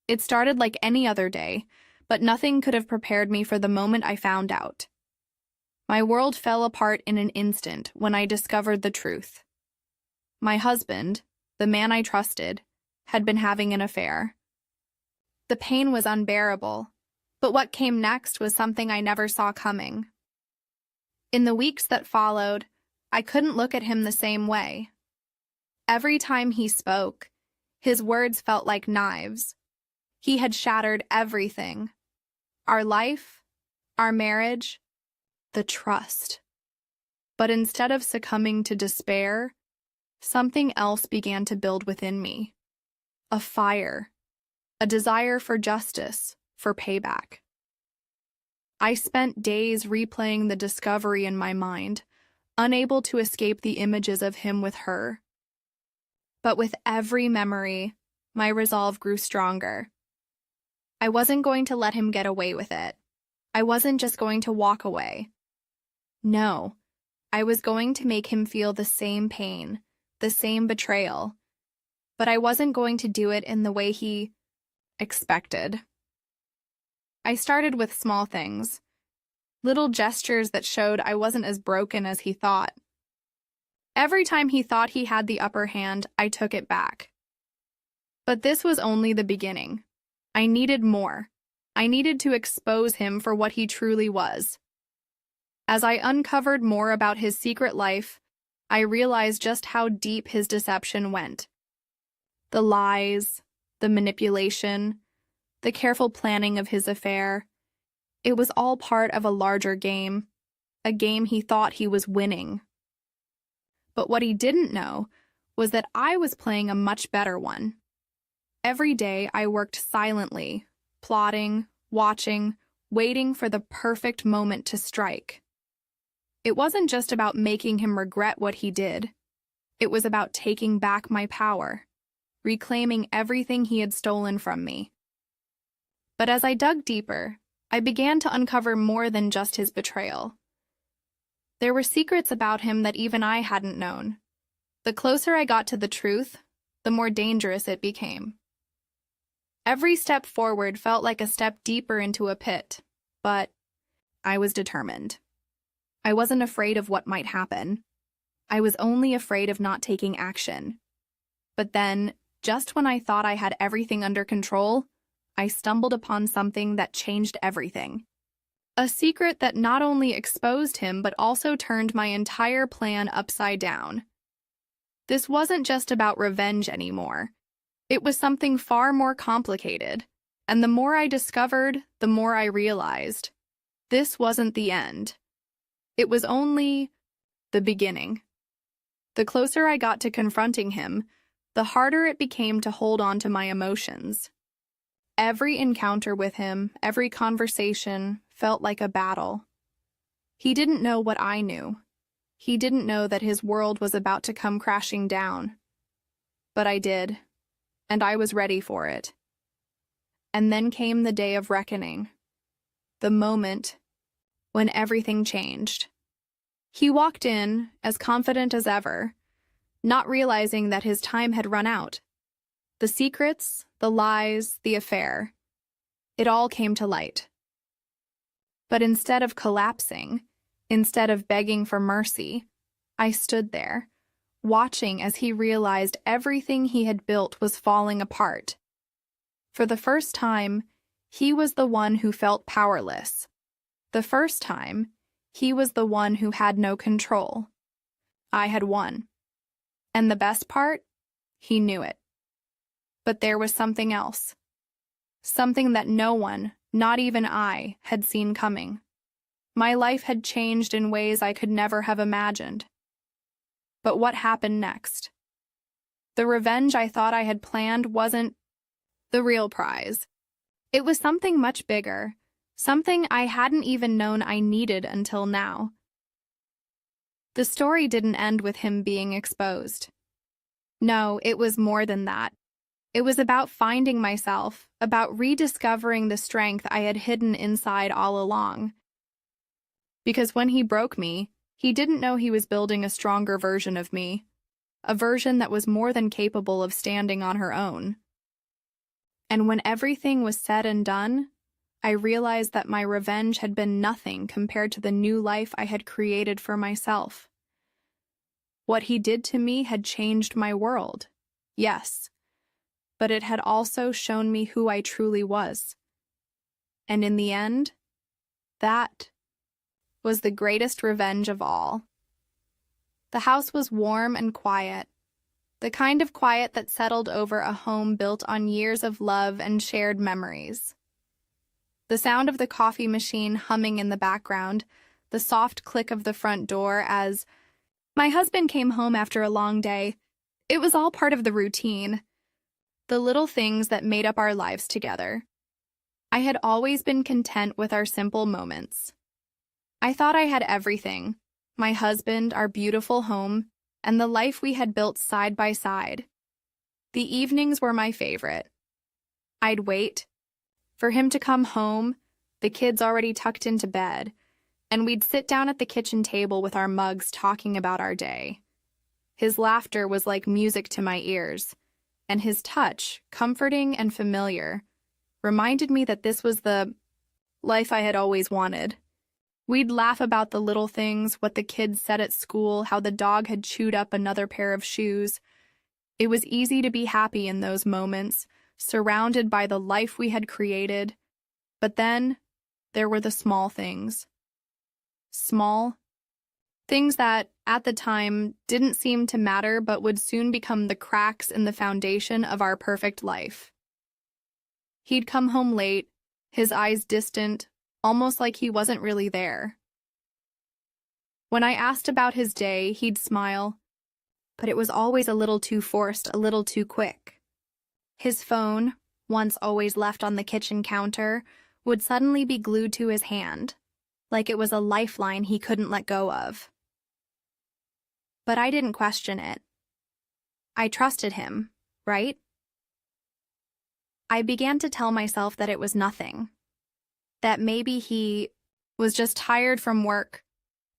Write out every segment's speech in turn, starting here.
It started like any other day, but nothing could have prepared me for the moment I found out. My world fell apart in an instant when I discovered the truth. My husband, the man I trusted, had been having an affair. The pain was unbearable, but what came next was something I never saw coming. In the weeks that followed, I couldn't look at him the same way. Every time he spoke, his words felt like knives. He had shattered everything. Our life, our marriage, the trust. But instead of succumbing to despair, something else began to build within me. A fire, a desire for justice, for payback. I spent days replaying the discovery in my mind, unable to escape the images of him with her. But with every memory, my resolve grew stronger. I wasn't going to let him get away with it. I wasn't just going to walk away. No, I was going to make him feel the same pain, the same betrayal. But I wasn't going to do it in the way he expected. I started with small things, little gestures that showed I wasn't as broken as he thought. Every time he thought he had the upper hand, I took it back. But this was only the beginning. I needed more. I needed to expose him for what he truly was. As I uncovered more about his secret life, I realized just how deep his deception went. The lies, the manipulation, the careful planning of his affair. It was all part of a larger game, a game he thought he was winning. But what he didn't know was that I was playing a much better one. Every day I worked silently, plotting, watching, waiting for the perfect moment to strike. It wasn't just about making him regret what he did. It was about taking back my power, reclaiming everything he had stolen from me. But as I dug deeper, I began to uncover more than just his betrayal. There were secrets about him that even I hadn't known. The closer I got to the truth, the more dangerous it became. Every step forward felt like a step deeper into a pit, but I was determined. I wasn't afraid of what might happen. I was only afraid of not taking action. But then, just when I thought I had everything under control, I stumbled upon something that changed everything. A secret that not only exposed him but also turned my entire plan upside down. This wasn't just about revenge anymore. It was something far more complicated, and the more I discovered, the more I realized. This wasn't the end. It was only the beginning. The closer I got to confronting him, the harder it became to hold on to my emotions. Every encounter with him, every conversation, felt like a battle. He didn't know what I knew. He didn't know that his world was about to come crashing down. But I did, and I was ready for it. And then came the day of reckoning. The moment when everything changed. He walked in, as confident as ever, not realizing that his time had run out. The secrets, the lies, the affair, it all came to light. But instead of collapsing, instead of begging for mercy, I stood there, watching as he realized everything he had built was falling apart. For the first time, he was the one who felt powerless. The first time, he was the one who had no control. I had won. And the best part? He knew it. But there was something else. Something that no one, not even I, had seen coming. My life had changed in ways I could never have imagined. But what happened next? The revenge I thought I had planned wasn't the real prize. It was something much bigger, something I hadn't even known I needed until now. The story didn't end with him being exposed. No, it was more than that. It was about finding myself, about rediscovering the strength I had hidden inside all along. Because when he broke me, he didn't know he was building a stronger version of me, a version that was more than capable of standing on her own. And when everything was said and done, I realized that my revenge had been nothing compared to the new life I had created for myself. What he did to me had changed my world, yes, but it had also shown me who I truly was. And in the end, that was the greatest revenge of all. The house was warm and quiet, the kind of quiet that settled over a home built on years of love and shared memories. The sound of the coffee machine humming in the background, the soft click of the front door as my husband came home after a long day. It was all part of the routine, the little things that made up our lives together. I had always been content with our simple moments. I thought I had everything: my husband, our beautiful home, and the life we had built side by side. The evenings were my favorite. I'd wait for him to come home, the kids already tucked into bed, and we'd sit down at the kitchen table with our mugs talking about our day. His laughter was like music to my ears, and his touch, comforting and familiar, reminded me that this was the life I had always wanted. We'd laugh about the little things, what the kids said at school, how the dog had chewed up another pair of shoes. It was easy to be happy in those moments, surrounded by the life we had created. But then there were the small things. Small things that, at the time, didn't seem to matter but would soon become the cracks in the foundation of our perfect life. He'd come home late, his eyes distant, almost like he wasn't really there. When I asked about his day, he'd smile, but it was always a little too forced, a little too quick. His phone, once always left on the kitchen counter, would suddenly be glued to his hand, like it was a lifeline he couldn't let go of. But I didn't question it. I trusted him, right? I began to tell myself that it was nothing, that maybe he was just tired from work,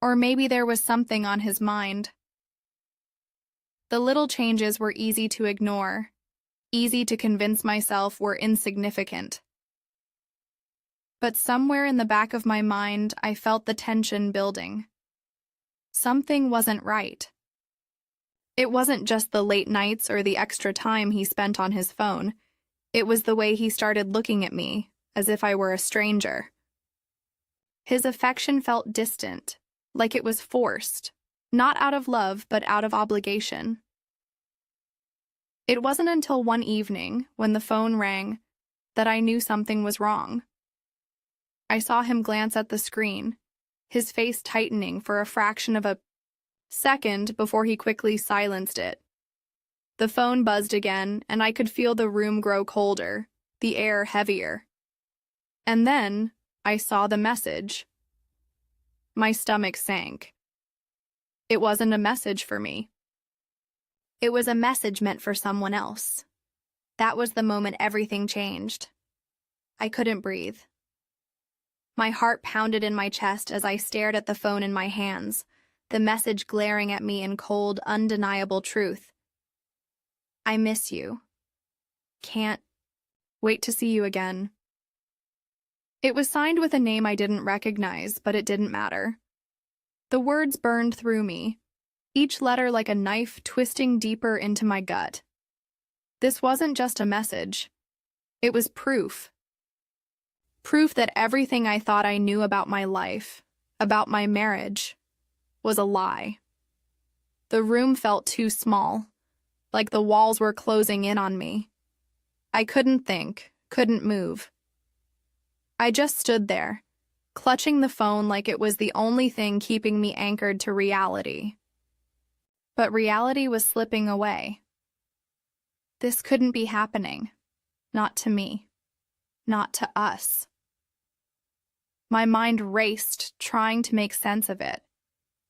or maybe there was something on his mind. The little changes were easy to ignore, easy to convince myself were insignificant. But somewhere in the back of my mind, I felt the tension building. Something wasn't right. It wasn't just the late nights or the extra time he spent on his phone. It was the way he started looking at me, as if I were a stranger. His affection felt distant, like it was forced, not out of love, but out of obligation. It wasn't until one evening, when the phone rang, that I knew something was wrong. I saw him glance at the screen, his face tightening for a fraction of a second before he quickly silenced it. The phone buzzed again, and I could feel the room grow colder, the air heavier. And then I saw the message. My stomach sank. It wasn't a message for me. It was a message meant for someone else. That was the moment everything changed. I couldn't breathe. My heart pounded in my chest as I stared at the phone in my hands, the message glaring at me in cold, undeniable truth. I miss you. Can't wait to see you again. It was signed with a name I didn't recognize, but it didn't matter. The words burned through me, each letter like a knife twisting deeper into my gut. This wasn't just a message. It was proof. Proof that everything I thought I knew about my life, about my marriage, was a lie. The room felt too small, like the walls were closing in on me. I couldn't think, couldn't move. I just stood there, clutching the phone like it was the only thing keeping me anchored to reality. But reality was slipping away. This couldn't be happening. Not to me. Not to us. My mind raced, trying to make sense of it,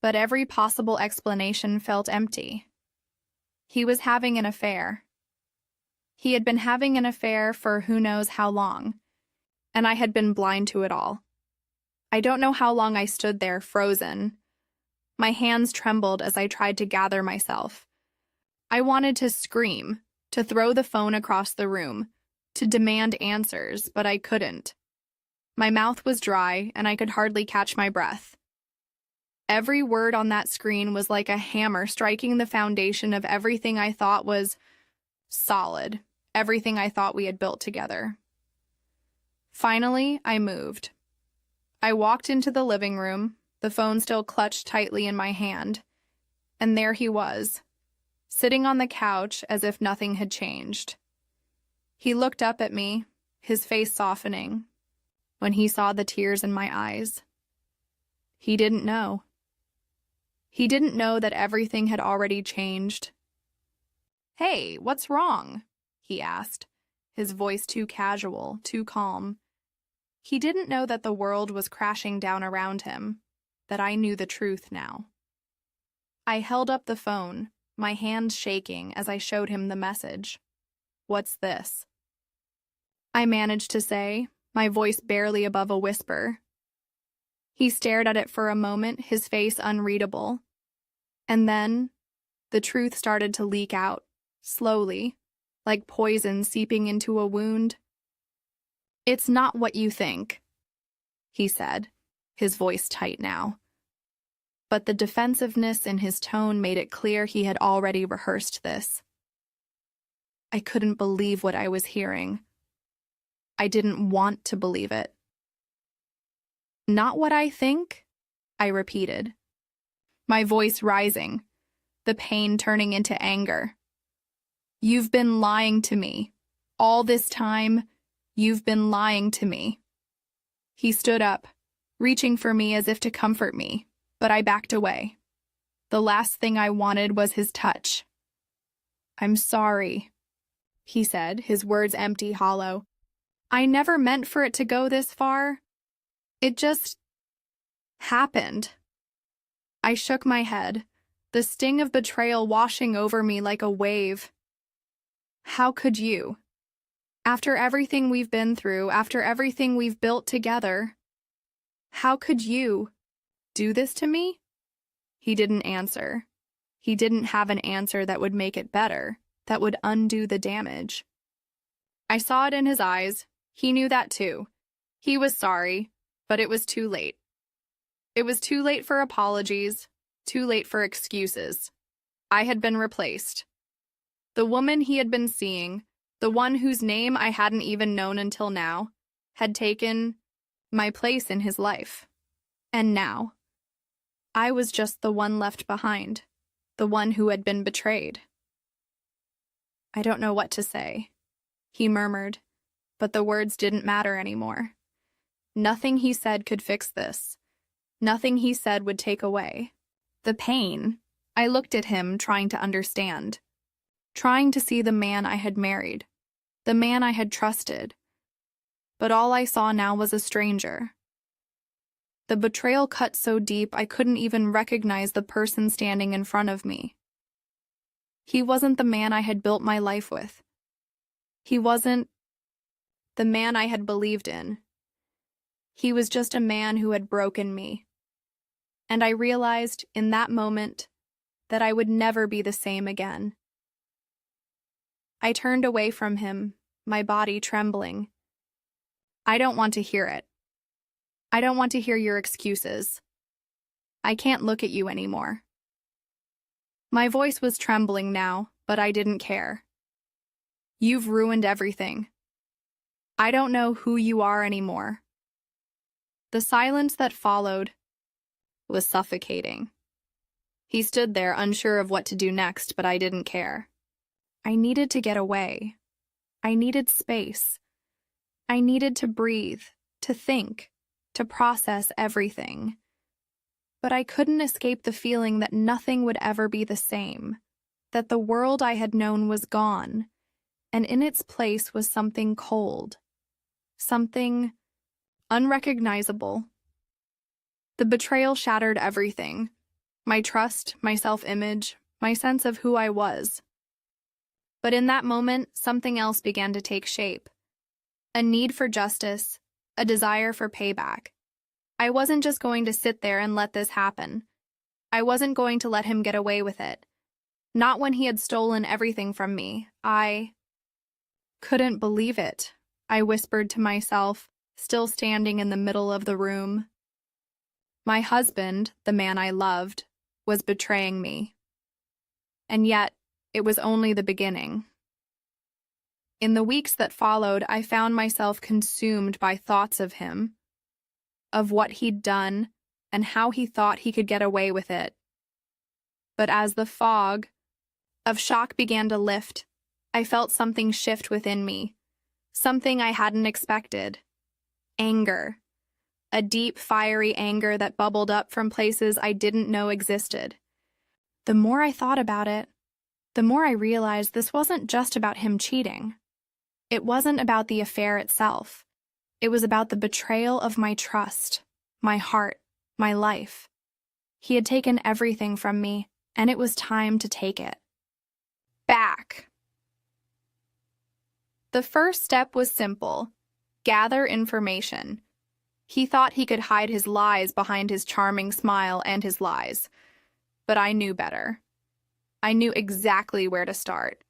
but every possible explanation felt empty. He was having an affair. He had been having an affair for who knows how long, and I had been blind to it all. I don't know how long I stood there, frozen. My hands trembled as I tried to gather myself. I wanted to scream, to throw the phone across the room, to demand answers, but I couldn't. My mouth was dry, and I could hardly catch my breath. Every word on that screen was like a hammer striking the foundation of everything I thought was solid, everything I thought we had built together. Finally, I moved. I walked into the living room, the phone still clutched tightly in my hand, and there he was, sitting on the couch as if nothing had changed. He looked up at me, his face softening, when he saw the tears in my eyes. He didn't know. He didn't know that everything had already changed. "Hey, what's wrong?" he asked, his voice too casual, too calm. He didn't know that the world was crashing down around him, that I knew the truth now. I held up the phone, my hands shaking as I showed him the message. "What's this?" I managed to say, my voice barely above a whisper. He stared at it for a moment, his face unreadable. And then, the truth started to leak out, slowly, like poison seeping into a wound. "It's not what you think," he said, his voice tight now. But the defensiveness in his tone made it clear he had already rehearsed this. I couldn't believe what I was hearing. I didn't want to believe it. "Not what I think?" I repeated, my voice rising, the pain turning into anger. "You've been lying to me. All this time, you've been lying to me." He stood up, reaching for me as if to comfort me, but I backed away. The last thing I wanted was his touch. "I'm sorry," he said, his words empty, hollow. "I never meant for it to go this far. It just happened." I shook my head, the sting of betrayal washing over me like a wave. "How could you? After everything we've been through, after everything we've built together, how could you do this to me?" He didn't answer. He didn't have an answer that would make it better, that would undo the damage. I saw it in his eyes. He knew that too. He was sorry, but it was too late. It was too late for apologies, too late for excuses. I had been replaced. The woman he had been seeing, the one whose name I hadn't even known until now, had taken my place in his life. And now, I was just the one left behind, the one who had been betrayed. "I don't know what to say," he murmured, but the words didn't matter anymore. Nothing he said could fix this. Nothing he said would take away the pain. I looked at him, trying to understand, trying to see the man I had married, the man I had trusted. But all I saw now was a stranger. The betrayal cut so deep I couldn't even recognize the person standing in front of me. He wasn't the man I had built my life with. He wasn't the man I had believed in. He was just a man who had broken me. And I realized in that moment that I would never be the same again. I turned away from him, my body trembling. "I don't want to hear it. I don't want to hear your excuses. I can't look at you anymore." My voice was trembling now, but I didn't care. "You've ruined everything. I don't know who you are anymore." The silence that followed was suffocating. He stood there, unsure of what to do next, but I didn't care. I needed to get away. I needed space. I needed to breathe, to think, to process everything. But I couldn't escape the feeling that nothing would ever be the same, that the world I had known was gone, and in its place was something cold, something unrecognizable. The betrayal shattered everything, my trust, my self-image, my sense of who I was. But in that moment, something else began to take shape. A need for justice, a desire for payback. I wasn't just going to sit there and let this happen. I wasn't going to let him get away with it. Not when he had stolen everything from me. I Couldn't believe it, I whispered to myself, still standing in the middle of the room. My husband, the man I loved, was betraying me. And yet, it was only the beginning. In the weeks that followed, I found myself consumed by thoughts of him, of what he'd done, and how he thought he could get away with it. But as the fog of shock began to lift, I felt something shift within me, something I hadn't expected. Anger. A deep, fiery anger that bubbled up from places I didn't know existed. The more I thought about it, the more I realized this wasn't just about him cheating. It wasn't about the affair itself. It was about the betrayal of my trust, my heart, my life. He had taken everything from me, and it was time to take it back. The first step was simple: gather information. He thought he could hide his lies behind his charming smile and his lies. But I knew better. I knew exactly where to start.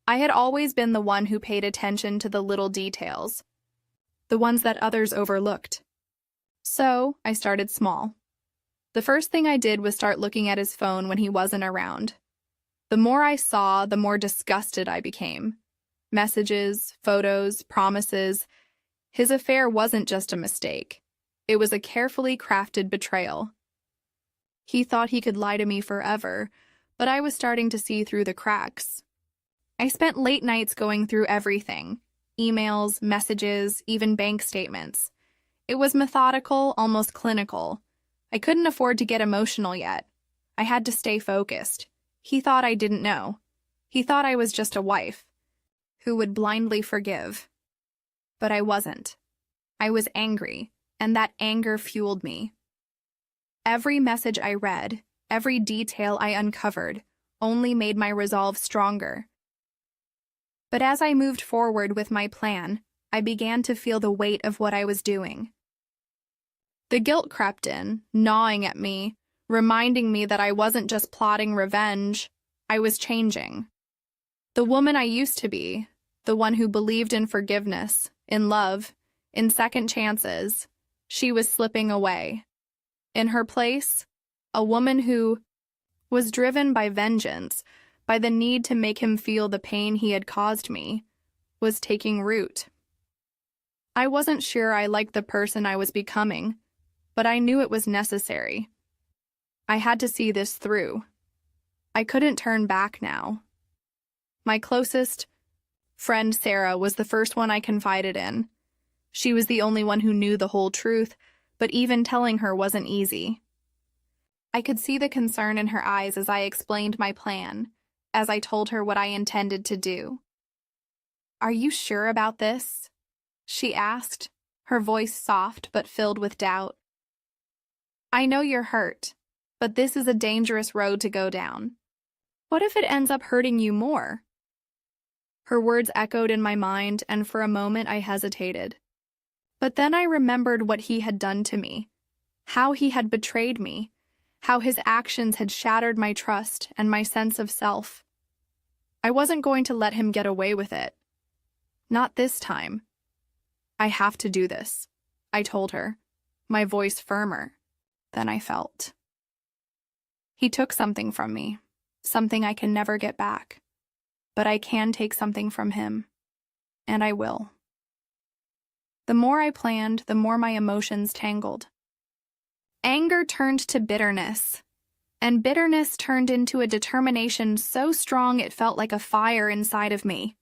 I had always been the one who paid attention to the little details, the ones that others overlooked. So I started small. The first thing I did was start looking at his phone when he wasn't around. The more I saw, the more disgusted I became. Messages, photos, promises. His affair wasn't just a mistake. It was a carefully crafted betrayal. He thought he could lie to me forever, but I was starting to see through the cracks. I spent late nights going through everything: emails, messages, even bank statements. It was methodical, almost clinical. I couldn't afford to get emotional yet. I had to stay focused. He thought I didn't know. He thought I was just a wife who would blindly forgive. But I wasn't. I was angry, and that anger fueled me. Every message I read, every detail I uncovered, only made my resolve stronger. But as I moved forward with my plan, I began to feel the weight of what I was doing. The guilt crept in, gnawing at me, reminding me that I wasn't just plotting revenge, I was changing. The woman I used to be, the one who believed in forgiveness, in love, in second chances, she was slipping away. In her place, a woman who was driven by vengeance, by the need to make him feel the pain he had caused me, was taking root. I wasn't sure I liked the person I was becoming, but I knew it was necessary. I had to see this through. I couldn't turn back now. My closest friend, Sarah, was the first one I confided in. She was the only one who knew the whole truth, but even telling her wasn't easy. I could see the concern in her eyes as I explained my plan, as I told her what I intended to do. "Are you sure about this?" she asked, her voice soft but filled with doubt. "I know you're hurt, but this is a dangerous road to go down. What if it ends up hurting you more?" Her words echoed in my mind, and for a moment I hesitated. But then I remembered what he had done to me, how he had betrayed me, how his actions had shattered my trust and my sense of self. I wasn't going to let him get away with it. Not this time. "I have to do this," I told her, my voice firmer than I felt. He took something from me, something I can never get back. But I can take something from him, and I will. The more I planned, the more my emotions tangled. Anger turned to bitterness, and bitterness turned into a determination so strong it felt like a fire inside of me.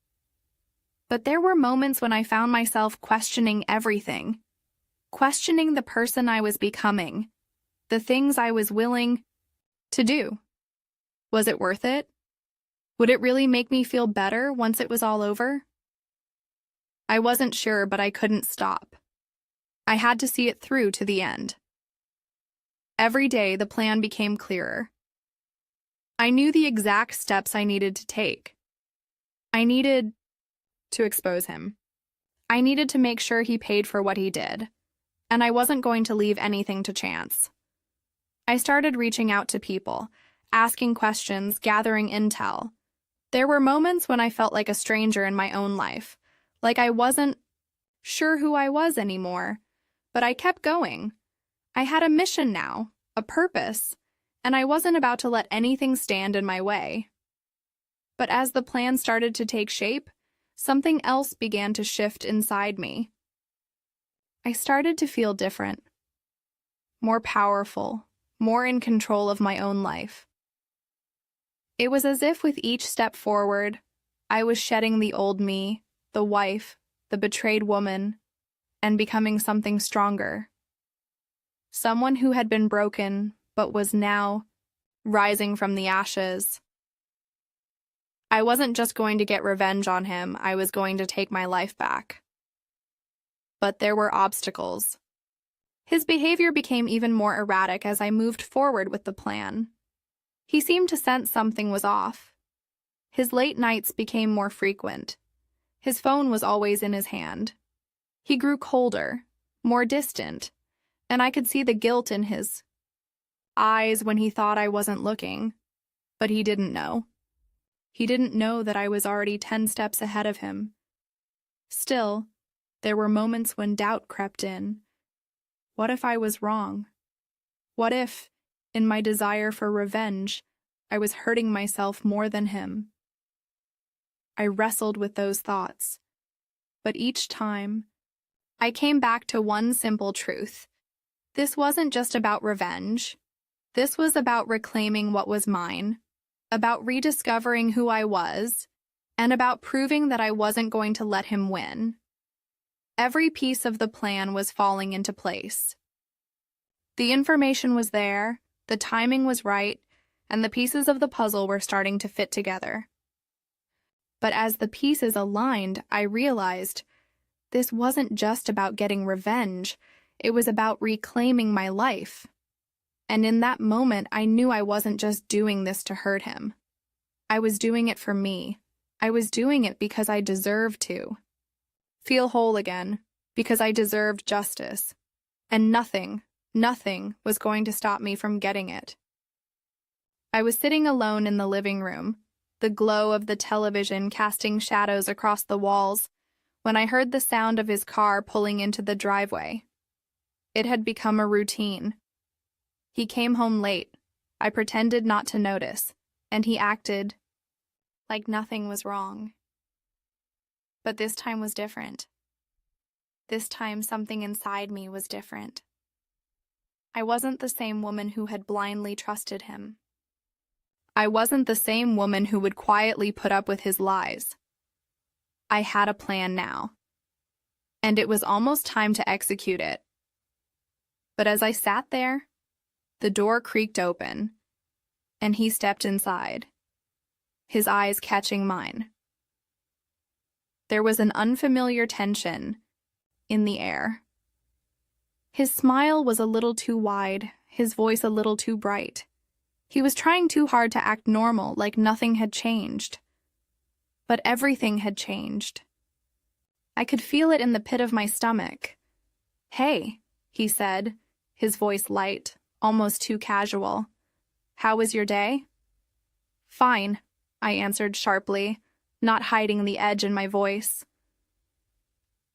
But there were moments when I found myself questioning everything, questioning the person I was becoming, the things I was willing to do. Was it worth it? Would it really make me feel better once it was all over? I wasn't sure, but I couldn't stop. I had to see it through to the end. Every day, the plan became clearer. I knew the exact steps I needed to take. I needed to expose him. I needed to make sure he paid for what he did, and I wasn't going to leave anything to chance. I started reaching out to people, asking questions, gathering intel. There were moments when I felt like a stranger in my own life, like I wasn't sure who I was anymore, but I kept going. I had a mission now, a purpose, and I wasn't about to let anything stand in my way. But as the plan started to take shape, something else began to shift inside me. I started to feel different, more powerful, more in control of my own life. It was as if with each step forward, I was shedding the old me, the wife, the betrayed woman, and becoming something stronger. Someone who had been broken, but was now rising from the ashes. I wasn't just going to get revenge on him, I was going to take my life back. But there were obstacles. His behavior became even more erratic as I moved forward with the plan. He seemed to sense something was off. His late nights became more frequent. His phone was always in his hand. He grew colder, more distant, and I could see the guilt in his eyes when he thought I wasn't looking. But he didn't know. He didn't know that I was already 10 steps ahead of him. Still, there were moments when doubt crept in. What if I was wrong? What if, in my desire for revenge, I was hurting myself more than him? I wrestled with those thoughts. But each time, I came back to one simple truth. This wasn't just about revenge. This was about reclaiming what was mine, about rediscovering who I was, and about proving that I wasn't going to let him win. Every piece of the plan was falling into place. The information was there, the timing was right, and the pieces of the puzzle were starting to fit together. But as the pieces aligned, I realized this wasn't just about getting revenge, it was about reclaiming my life. And in that moment, I knew I wasn't just doing this to hurt him. I was doing it for me. I was doing it because I deserved to. Feel whole again, because I deserved justice. And nothing was going to stop me from getting it. I was sitting alone in the living room, the glow of the television casting shadows across the walls, when I heard the sound of his car pulling into the driveway. It had become a routine. He came home late. I pretended not to notice, and he acted like nothing was wrong. But this time was different. This time something inside me was different. I wasn't the same woman who had blindly trusted him. I wasn't the same woman who would quietly put up with his lies. I had a plan now, and it was almost time to execute it. But as I sat there, the door creaked open, and he stepped inside, his eyes catching mine. There was an unfamiliar tension in the air. His smile was a little too wide, his voice a little too bright. He was trying too hard to act normal, like nothing had changed. But everything had changed. I could feel it in the pit of my stomach. "Hey," he said, his voice light, almost too casual. "How was your day?" "Fine," I answered sharply, not hiding the edge in my voice.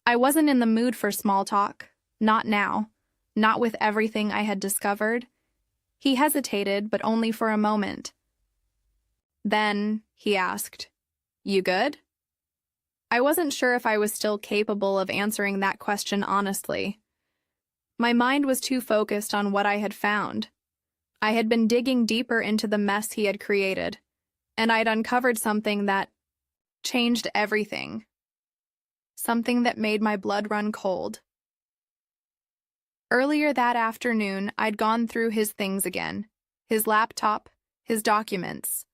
I wasn't in the mood for small talk, not now, not with everything I had discovered. He hesitated, but only for a moment. Then he asked, "You good?" I wasn't sure if I was still capable of answering that question honestly. My mind was too focused on what I had found. I had been digging deeper into the mess he had created, and I'd uncovered something that changed everything. Something that made my blood run cold. Earlier that afternoon, I'd gone through his things again, his laptop, his documents.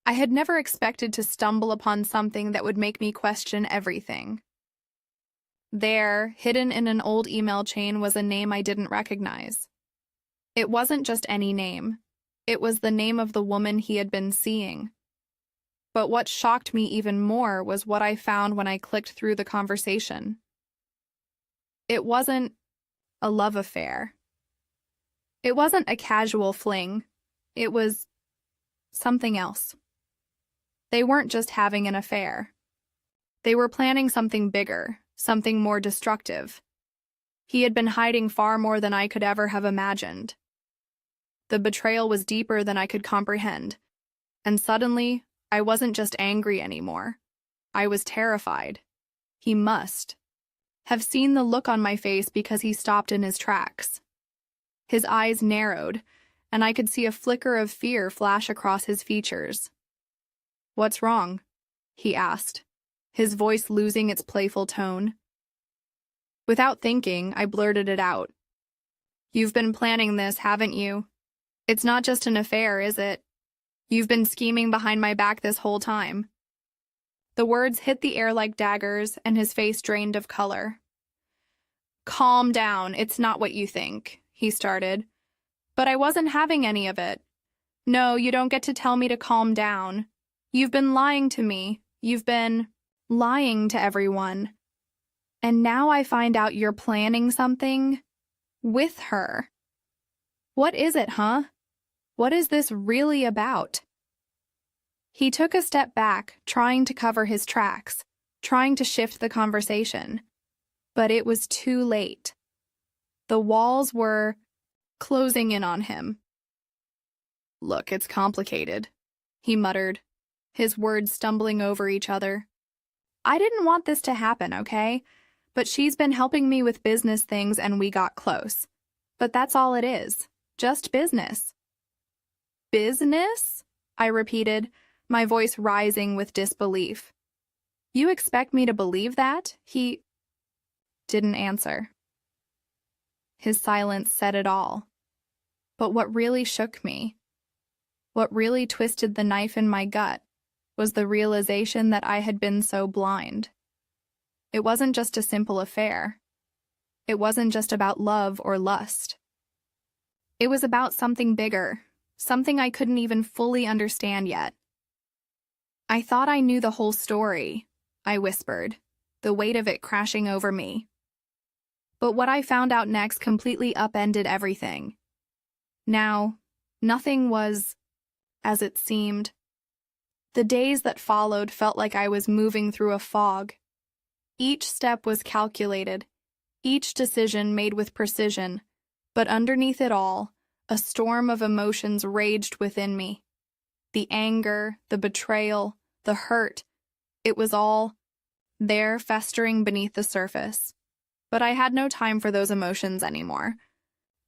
I had never expected to stumble upon something that would make me question everything. There, hidden in an old email chain, was a name I didn't recognize. It wasn't just any name. It was the name of the woman he had been seeing. But what shocked me even more was what I found when I clicked through the conversation. It wasn't a love affair. It wasn't a casual fling. It was something else. They weren't just having an affair. They were planning something bigger, something more destructive. He had been hiding far more than I could ever have imagined. The betrayal was deeper than I could comprehend, and suddenly, I wasn't just angry anymore. I was terrified. He must have seen the look on my face because he stopped in his tracks. His eyes narrowed, and I could see a flicker of fear flash across his features. "What's wrong?" he asked, his voice losing its playful tone. Without thinking, I blurted it out. "You've been planning this, haven't you? It's not just an affair, is it? You've been scheming behind my back this whole time." The words hit the air like daggers, and his face drained of color. "Calm down, it's not what you think," he started. But I wasn't having any of it. "No, you don't get to tell me to calm down. You've been lying to me. You've been lying to everyone. And now I find out you're planning something with her. What is it, huh? What is this really about?" He took a step back, trying to cover his tracks, trying to shift the conversation. But it was too late. The walls were closing in on him. "Look, it's complicated," he muttered, his words stumbling over each other. "I didn't want this to happen, okay? But she's been helping me with business things and we got close. But that's all it is. Just business." "Business?" I repeated, my voice rising with disbelief. "You expect me to believe that?" He didn't answer. His silence said it all. But what really shook me, what really twisted the knife in my gut, was the realization that I had been so blind. It wasn't just a simple affair. It wasn't just about love or lust. It was about something bigger, something I couldn't even fully understand yet. "I thought I knew the whole story," I whispered, the weight of it crashing over me. But what I found out next completely upended everything. Now, nothing was as it seemed. The days that followed felt like I was moving through a fog. Each step was calculated, each decision made with precision, but underneath it all, a storm of emotions raged within me. The anger, the betrayal, the hurt, it was all there festering beneath the surface. But I had no time for those emotions anymore.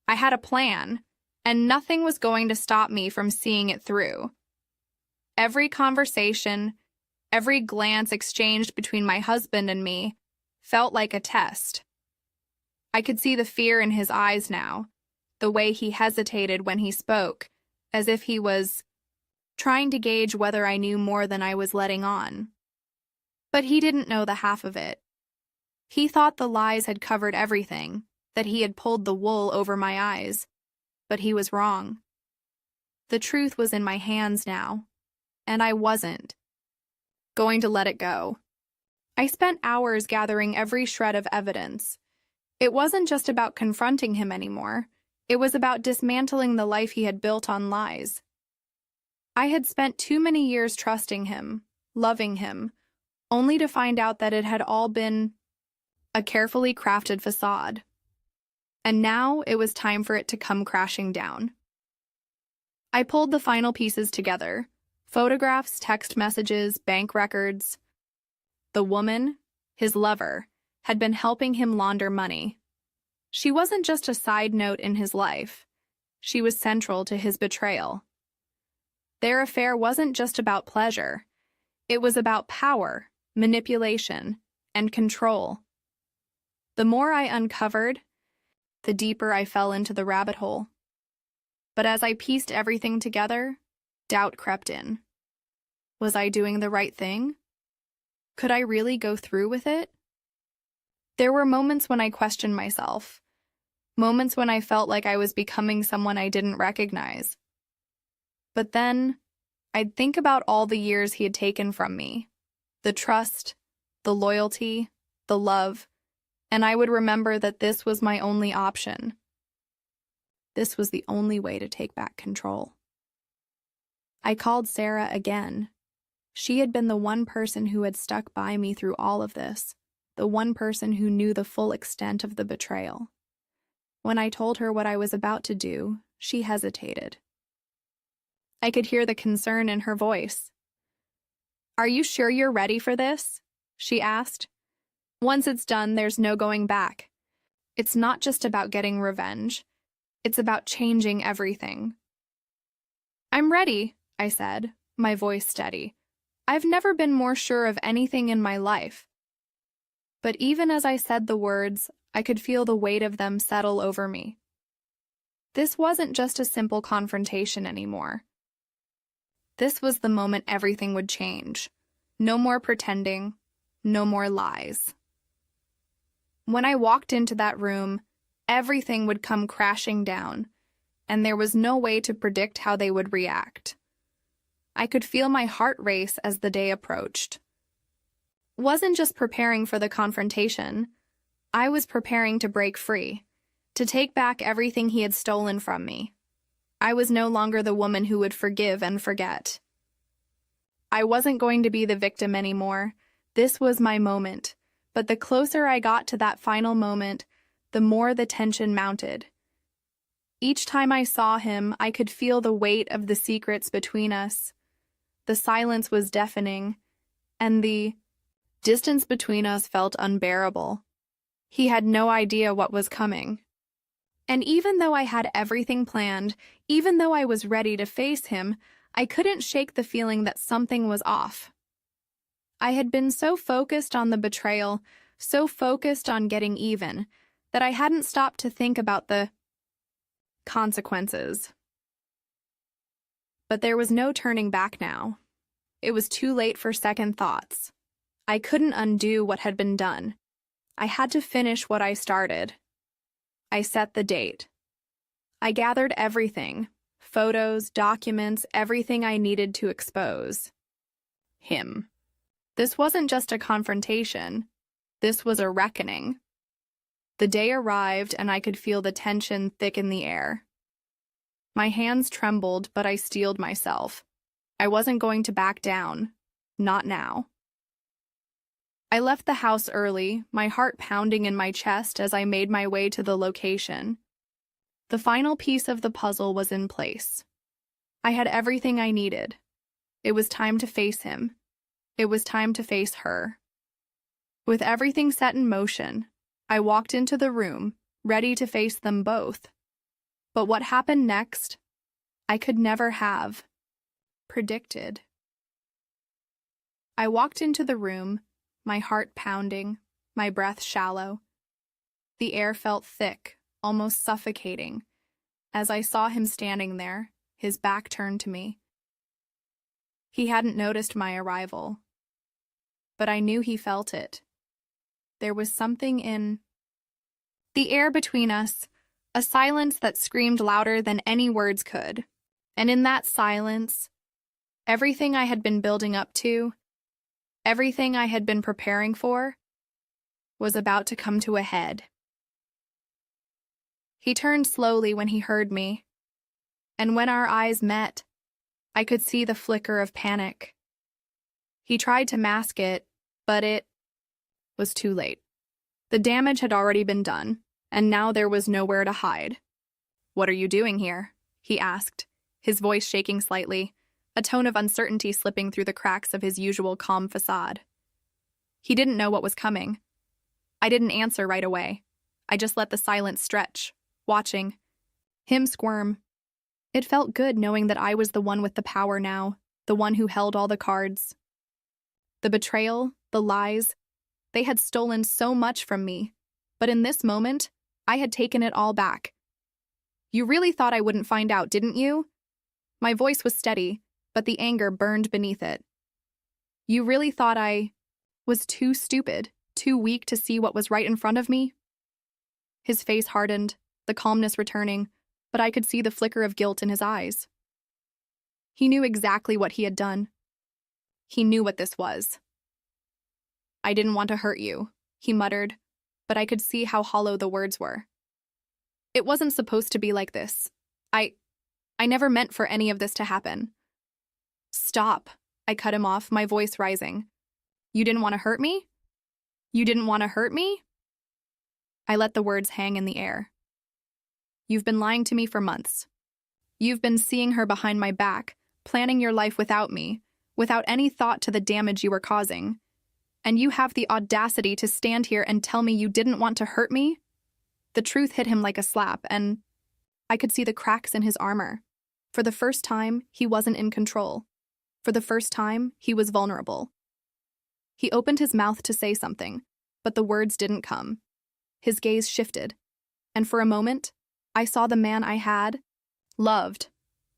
I had a plan, and nothing was going to stop me from seeing it through. Every conversation, every glance exchanged between my husband and me felt like a test. I could see the fear in his eyes now, the way he hesitated when he spoke, as if he was trying to gauge whether I knew more than I was letting on. But he didn't know the half of it. He thought the lies had covered everything, that he had pulled the wool over my eyes. But he was wrong. The truth was in my hands now, and I wasn't going to let it go. I spent hours gathering every shred of evidence. It wasn't just about confronting him anymore. It was about dismantling the life he had built on lies. I had spent too many years trusting him, loving him, only to find out that it had all been a carefully crafted facade. And now it was time for it to come crashing down. I pulled the final pieces together: photographs, text messages, bank records. The woman, his lover, had been helping him launder money. She wasn't just a side note in his life. She was central to his betrayal. Their affair wasn't just about pleasure. It was about power, manipulation, and control. The more I uncovered, the deeper I fell into the rabbit hole. But as I pieced everything together, doubt crept in. Was I doing the right thing? Could I really go through with it? There were moments when I questioned myself, moments when I felt like I was becoming someone I didn't recognize. But then, I'd think about all the years he had taken from me, the trust, the loyalty, the love, and I would remember that this was my only option. This was the only way to take back control. I called Sarah again. She had been the one person who had stuck by me through all of this, the one person who knew the full extent of the betrayal. When I told her what I was about to do, she hesitated. I could hear the concern in her voice. "Are you sure you're ready for this?" she asked. "Once it's done, there's no going back. It's not just about getting revenge. It's about changing everything." "I'm ready," I said, my voice steady. I've never been more sure of anything in my life. But even as I said the words, I could feel the weight of them settle over me. This wasn't just a simple confrontation anymore. This was the moment everything would change. No more pretending, no more lies. When I walked into that room, everything would come crashing down, and there was no way to predict how they would react. I could feel my heart race as the day approached. Wasn't just preparing for the confrontation. I was preparing to break free, to take back everything he had stolen from me. I was no longer the woman who would forgive and forget. I wasn't going to be the victim anymore. This was my moment. But the closer I got to that final moment, the more the tension mounted. Each time I saw him, I could feel the weight of the secrets between us. The silence was deafening, and the distance between us felt unbearable. He had no idea what was coming. And even though I had everything planned, even though I was ready to face him, I couldn't shake the feeling that something was off. I had been so focused on the betrayal, so focused on getting even, that I hadn't stopped to think about the consequences. But there was no turning back now. It was too late for second thoughts. I couldn't undo what had been done. I had to finish what I started. I set the date. I gathered everything, photos, documents, everything I needed to expose him. This wasn't just a confrontation. This was a reckoning. The day arrived, and I could feel the tension thick in the air. My hands trembled, but I steeled myself. I wasn't going to back down. Not now. I left the house early, my heart pounding in my chest as I made my way to the location. The final piece of the puzzle was in place. I had everything I needed. It was time to face him. It was time to face her. With everything set in motion, I walked into the room, ready to face them both. But what happened next, I could never have predicted. I walked into the room, my heart pounding, my breath shallow. The air felt thick, almost suffocating, as I saw him standing there, his back turned to me. He hadn't noticed my arrival, but I knew he felt it. There was something in the air between us, a silence that screamed louder than any words could. And in that silence, everything I had been building up to, everything I had been preparing for, was about to come to a head. He turned slowly when he heard me, and when our eyes met, I could see the flicker of panic. He tried to mask it, but it was too late. The damage had already been done, and now there was nowhere to hide. "What are you doing here?" he asked, his voice shaking slightly, a tone of uncertainty slipping through the cracks of his usual calm facade. He didn't know what was coming. I didn't answer right away. I just let the silence stretch, watching him squirm. It felt good knowing that I was the one with the power now, the one who held all the cards. The betrayal, the lies, they had stolen so much from me, but in this moment, I had taken it all back. "You really thought I wouldn't find out, didn't you?" My voice was steady, but the anger burned beneath it. "You really thought I was too stupid, too weak to see what was right in front of me?" His face hardened, the calmness returning, but I could see the flicker of guilt in his eyes. He knew exactly what he had done. He knew what this was. "I didn't want to hurt you," he muttered, but I could see how hollow the words were. "It wasn't supposed to be like this. I never meant for any of this to happen." "Stop," I cut him off, my voice rising. You didn't want to hurt me? You didn't want to hurt me? I let the words hang in the air. You've been lying to me for months. You've been seeing her behind my back, planning your life without me, without any thought to the damage you were causing. And you have the audacity to stand here and tell me you didn't want to hurt me? The truth hit him like a slap, and I could see the cracks in his armor. For the first time, he wasn't in control. For the first time, he was vulnerable. He opened his mouth to say something, but the words didn't come. His gaze shifted, and for a moment, I saw the man I had loved,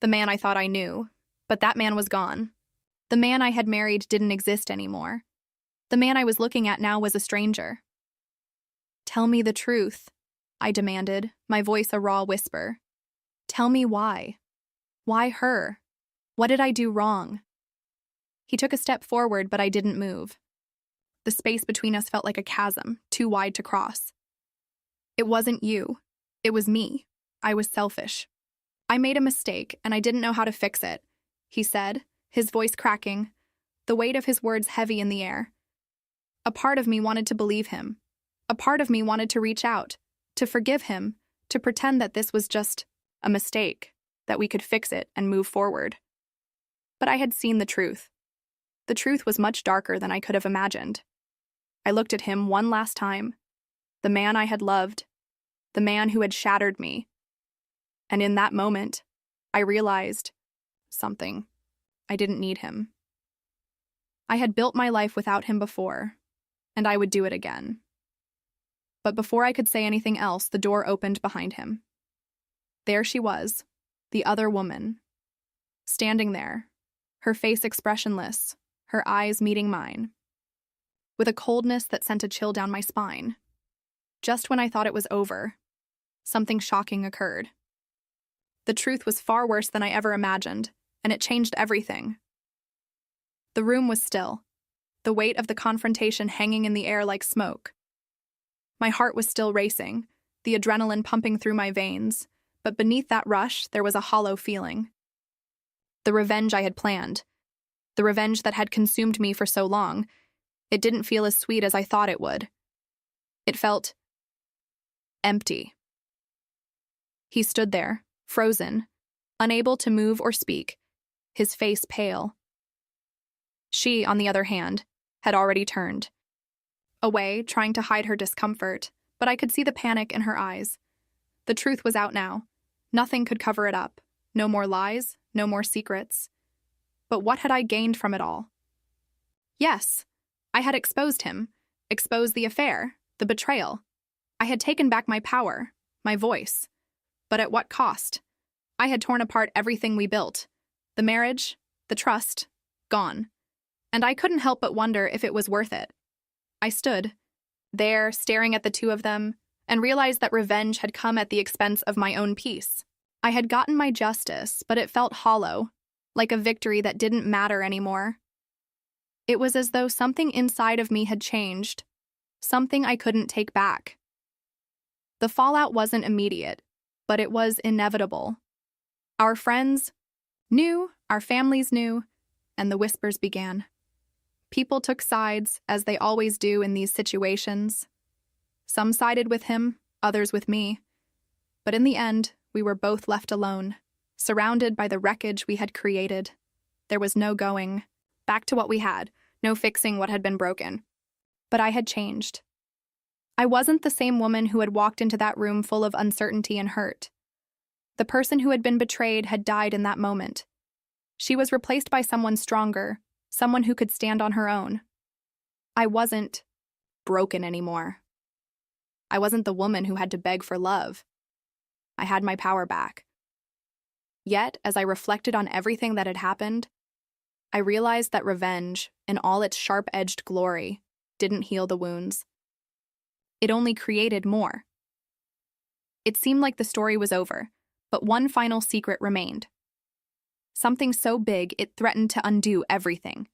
the man I thought I knew, but that man was gone. The man I had married didn't exist anymore. The man I was looking at now was a stranger. Tell me the truth, I demanded, my voice a raw whisper. Tell me why. Why her? What did I do wrong? He took a step forward, but I didn't move. The space between us felt like a chasm, too wide to cross. It wasn't you. It was me. I was selfish. I made a mistake, and I didn't know how to fix it, he said, his voice cracking, the weight of his words heavy in the air. A part of me wanted to believe him. A part of me wanted to reach out, to forgive him, to pretend that this was just a mistake, that we could fix it and move forward. But I had seen the truth. The truth was much darker than I could have imagined. I looked at him one last time, the man I had loved, the man who had shattered me. And in that moment, I realized something. I didn't need him. I had built my life without him before, and I would do it again. But before I could say anything else, the door opened behind him. There she was, the other woman, standing there, her face expressionless, her eyes meeting mine, with a coldness that sent a chill down my spine. Just when I thought it was over, something shocking occurred. The truth was far worse than I ever imagined, and it changed everything. The room was still, the weight of the confrontation hanging in the air like smoke. My heart was still racing, the adrenaline pumping through my veins, but beneath that rush, there was a hollow feeling. The revenge I had planned, the revenge that had consumed me for so long, it didn't feel as sweet as I thought it would. It felt empty. He stood there, frozen, unable to move or speak, his face pale. She, on the other hand, had already turned away, trying to hide her discomfort, but I could see the panic in her eyes. The truth was out now. Nothing could cover it up. No more lies, no more secrets. But what had I gained from it all? Yes, I had exposed him, exposed the affair, the betrayal. I had taken back my power, my voice. But at what cost? I had torn apart everything we built. The marriage, the trust, gone. And I couldn't help but wonder if it was worth it. I stood there, staring at the two of them, and realized that revenge had come at the expense of my own peace. I had gotten my justice, but it felt hollow, like a victory that didn't matter anymore. It was as though something inside of me had changed, something I couldn't take back. The fallout wasn't immediate, but it was inevitable. Our friends knew, our families knew, and the whispers began. People took sides, as they always do in these situations. Some sided with him, others with me. But in the end, we were both left alone, surrounded by the wreckage we had created. There was no going back to what we had, no fixing what had been broken. But I had changed. I wasn't the same woman who had walked into that room full of uncertainty and hurt. The person who had been betrayed had died in that moment. She was replaced by someone stronger, someone who could stand on her own. I wasn't broken anymore. I wasn't the woman who had to beg for love. I had my power back. Yet, as I reflected on everything that had happened, I realized that revenge, in all its sharp-edged glory, didn't heal the wounds. It only created more. It seemed like the story was over, but one final secret remained. Something so big it threatened to undo everything.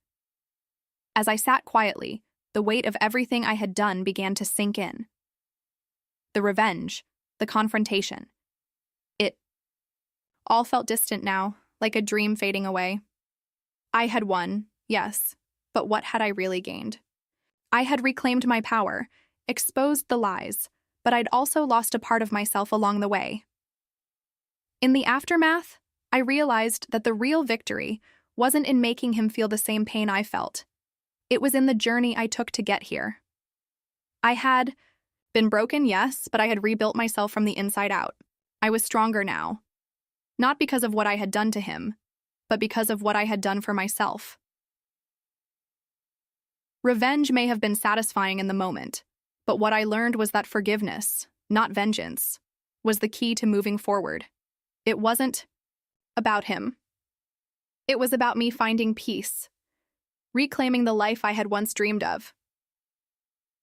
As I sat quietly, the weight of everything I had done began to sink in. The revenge, the confrontation. It all felt distant now, like a dream fading away. I had won, yes, but what had I really gained? I had reclaimed my power, exposed the lies, but I'd also lost a part of myself along the way. In the aftermath, I realized that the real victory wasn't in making him feel the same pain I felt. It was in the journey I took to get here. I had been broken, yes, but I had rebuilt myself from the inside out. I was stronger now. Not because of what I had done to him, but because of what I had done for myself. Revenge may have been satisfying in the moment, but what I learned was that forgiveness, not vengeance, was the key to moving forward. It wasn't about him. It was about me finding peace, reclaiming the life I had once dreamed of.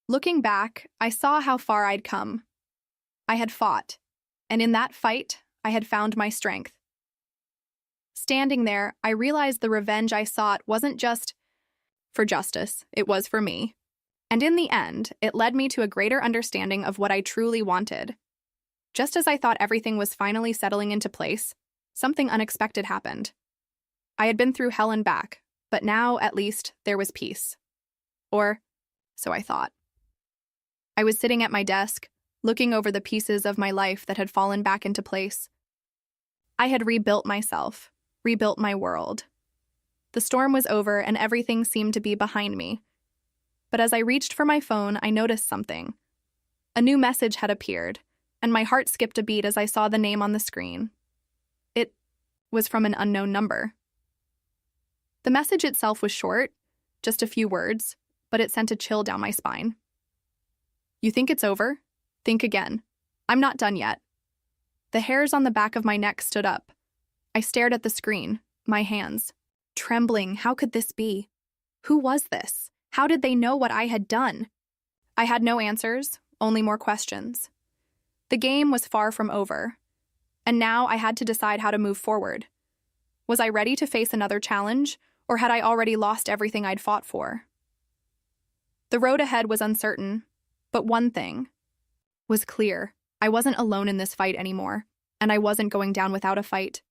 Looking back, I saw how far I'd come. I had fought, and in that fight, I had found my strength. Standing there, I realized the revenge I sought wasn't just for justice, it was for me. And in the end, it led me to a greater understanding of what I truly wanted. Just as I thought everything was finally settling into place, something unexpected happened. I had been through hell and back, but now, at least, there was peace. Or, so I thought. I was sitting at my desk, looking over the pieces of my life that had fallen back into place. I had rebuilt myself, rebuilt my world. The storm was over and everything seemed to be behind me. But as I reached for my phone, I noticed something. A new message had appeared, and my heart skipped a beat as I saw the name on the screen. It was from an unknown number. The message itself was short, just a few words, but it sent a chill down my spine. You think it's over? Think again. I'm not done yet. The hairs on the back of my neck stood up. I stared at the screen, my hands trembling. How could this be? Who was this? How did they know what I had done? I had no answers, only more questions. The game was far from over, and now I had to decide how to move forward. Was I ready to face another challenge, or had I already lost everything I'd fought for? The road ahead was uncertain, but one thing was clear. I wasn't alone in this fight anymore, and I wasn't going down without a fight.